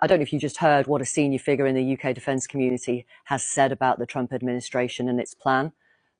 I don't know if you just heard what a senior figure in the UK defence community has said about the Trump administration and its plan.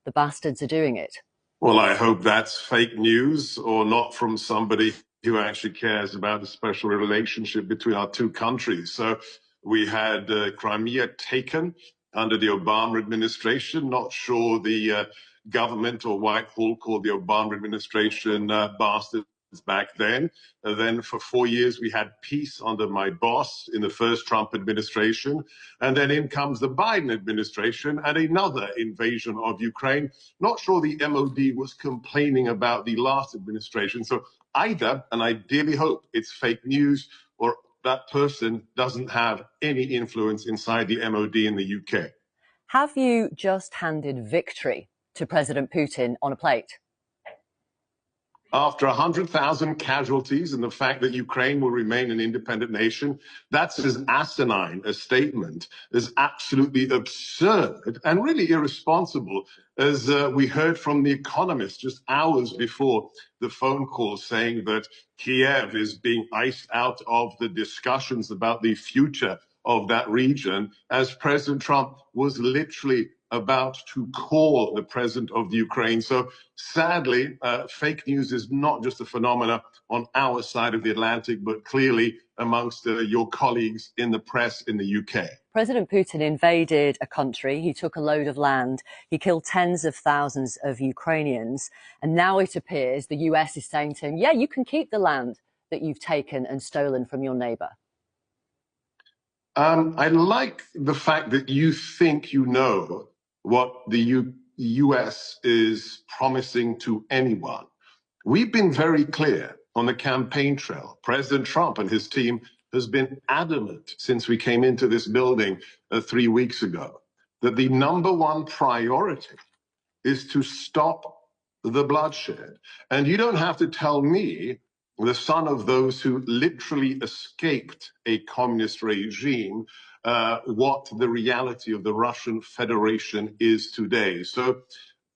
The bastards are doing it. Well, I hope that's fake news or not from somebody who actually cares about the special relationship between our two countries. So we had Crimea taken under the Obama administration. Not sure the government or Whitehall called the Obama administration bastards back then. Then for 4 years, we had peace under my boss in the first Trump administration. And then in comes the Biden administration and another invasion of Ukraine. Not sure the MOD was complaining about the last administration. So either, and I dearly hope it's fake news, or that person doesn't have any influence inside the MOD in the UK. Have you just handed victory to President Putin on a plate? After 100,000 casualties and the fact that Ukraine will remain an independent nation, that's as asinine a statement, as absolutely absurd and really irresponsible as we heard from The Economist just hours before the phone call saying that Kiev is being iced out of the discussions about the future of that region, as President Trump was literally about to call the president of the Ukraine. So sadly, fake news is not just a phenomena on our side of the Atlantic, but clearly amongst your colleagues in the press in the UK. President Putin invaded a country. He took a load of land. He killed tens of thousands of Ukrainians. And now it appears the US is saying to him, yeah, you can keep the land that you've taken and stolen from your neighbor. I like the fact that you think you know what the US is promising to anyone. We've been very clear on the campaign trail. President Trump and his team has been adamant since we came into this building 3 weeks ago that the number one priority is to stop the bloodshed. And you don't have to tell me, the son of those who literally escaped a communist regime, what the reality of the Russian Federation is today. So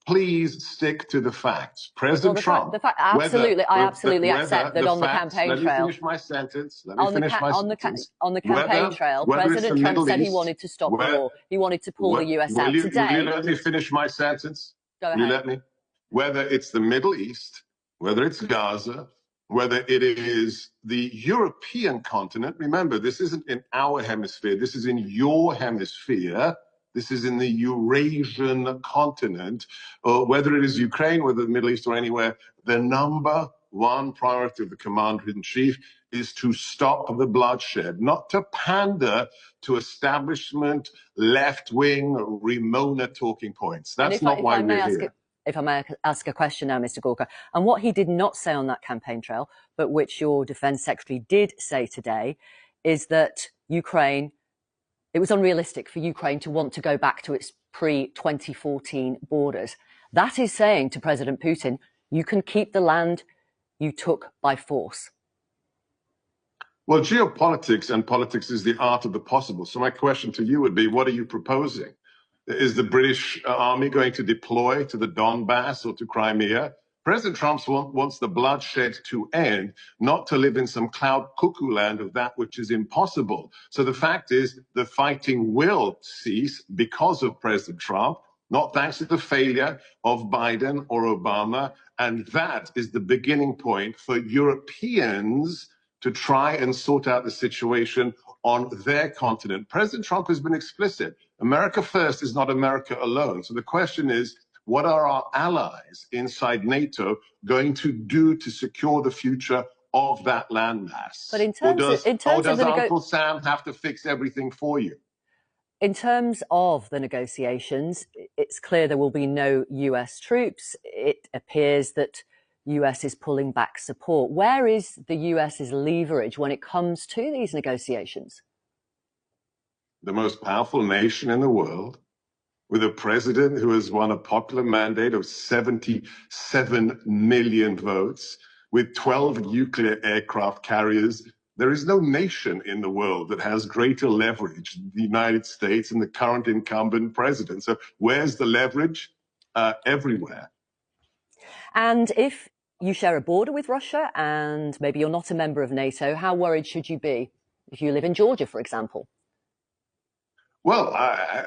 please stick to the facts. President Trump. Absolutely, I absolutely accept that on the campaign trail. Let me finish my sentence. On the campaign trail, President Trump said he wanted to stop the war. He wanted to pull the US out today. Will you let me finish my sentence? Go ahead. You let me? Whether it's the Middle East, whether it's Gaza, whether it is the European continent, remember, this isn't in our hemisphere, this is in your hemisphere, this is in the Eurasian continent, or whether it is Ukraine, whether the Middle East or anywhere, the number one priority of the commander-in-chief is to stop the bloodshed, not to pander to establishment, left-wing, Ramona talking points. That's not why we're here. If I may ask a question now, Mr. Gorka, and what he did not say on that campaign trail, but which your defence secretary did say today, is that Ukraine, it was unrealistic for Ukraine to want to go back to its pre-2014 borders. That is saying to President Putin, you can keep the land you took by force. Well, geopolitics and politics is the art of the possible. So my question to you would be, what are you proposing? Is the British army going to deploy to the Donbass or to Crimea? President Trump wants the bloodshed to end, not to live in some cloud cuckoo land of that which is impossible. So the fact is the fighting will cease because of President Trump, not thanks to the failure of Biden or Obama. And that is the beginning point for Europeans to try and sort out the situation on their continent. President Trump has been explicit. America first is not America alone. So the question is, what are our allies inside NATO going to do to secure the future of that landmass? But in terms does Uncle Sam have to fix everything for you? In terms of the negotiations, it's clear there will be no US troops. It appears that US is pulling back support. Where is the US's leverage when it comes to these negotiations? The most powerful nation in the world, with a president who has won a popular mandate of 77 million votes, with 12 nuclear aircraft carriers. There is no nation in the world that has greater leverage than the United States and the current incumbent president. So where's the leverage? Everywhere. And if you share a border with Russia and maybe you're not a member of NATO, how worried should you be? if you live in Georgia, for example? Well,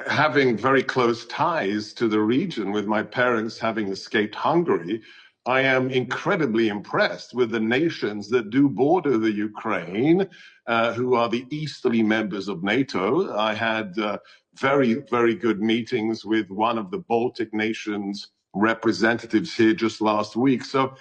having very close ties to the region, with my parents having escaped Hungary, I am incredibly impressed with the nations that do border the Ukraine, who are the easterly members of NATO. I had very, very good meetings with one of the Baltic nations representatives here just last week. So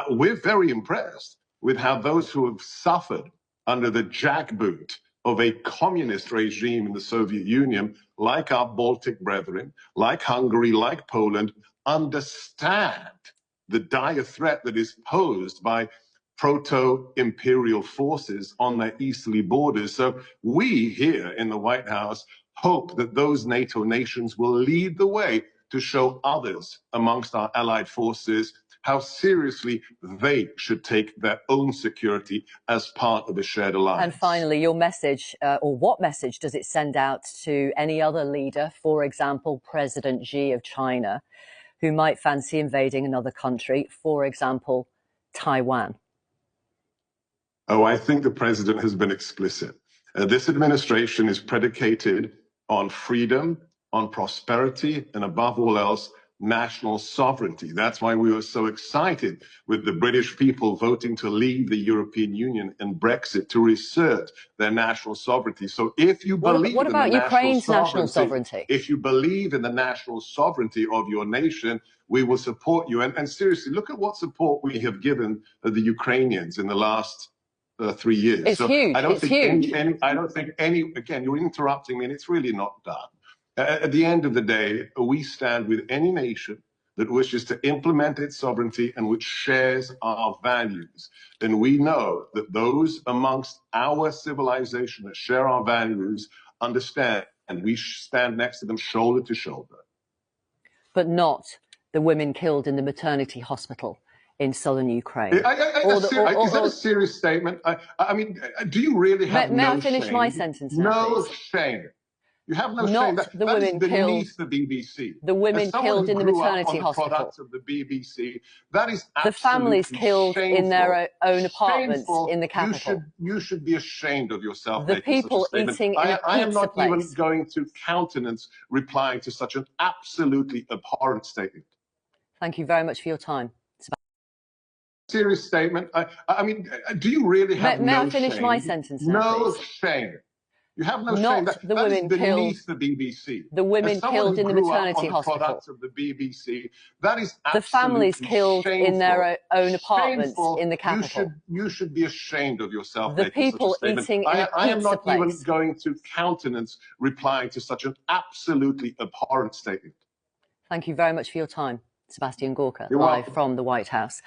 we're very impressed with how those who have suffered under the jackboot of a communist regime in the Soviet Union, like our Baltic brethren, like Hungary, like Poland, understand the dire threat that is posed by proto-imperial forces on their easterly borders. So we here in the White House hope that those NATO nations will lead the way to show others amongst our allied forces how seriously they should take their own security as part of a shared alliance. And finally, your message, or what message does it send out to any other leader, for example, President Xi of China, who might fancy invading another country, for example, Taiwan? Oh, I think the president has been explicit. This administration is predicated on freedom, on prosperity, and above all else, national sovereignty. That's why we were so excited with the British people voting to leave the European Union and Brexit to reassert their national sovereignty. So if you believe what about in the Ukraine's national sovereignty? If you believe in the national sovereignty of your nation, we will support you. And seriously, look at what support we have given the Ukrainians in the last 3 years. It's huge. I don't it's think huge. I don't think any, again, you're interrupting me, and it's really not done. At the end of the day, we stand with any nation that wishes to implement its sovereignty and which shares our values. And we know that those amongst our civilization that share our values understand, and we stand next to them shoulder to shoulder. But not the women killed in the maternity hospital in southern Ukraine. Is that a serious statement? I mean, do you really have may no I finish shame? my sentence now, No please? shame. You have no Not shame. the that women is beneath killed, the BBC. the women killed in the maternity hospital. Products of the BBC. That is the families killed shameful. in their own apartments in the capital. You should be ashamed of yourself. The people eating in a pizza I am not place. even going to countenance replying to such an absolutely abhorrent statement. Thank you very much for your time. Serious statement. I mean, do you really have may no I finish shame? my sentence now, No please? shame. You have no Not shame. the that women is beneath killed, the BBC. the women killed in the maternity hospital. Products of the BBC. That is the families killed shameful. in their own apartments in the capital. You should be ashamed of yourself. The people eating in a pizza I am not place. even going to countenance replying to such an absolutely abhorrent statement. Thank you very much for your time, Sebastian Gorka, You're live welcome. from the White House.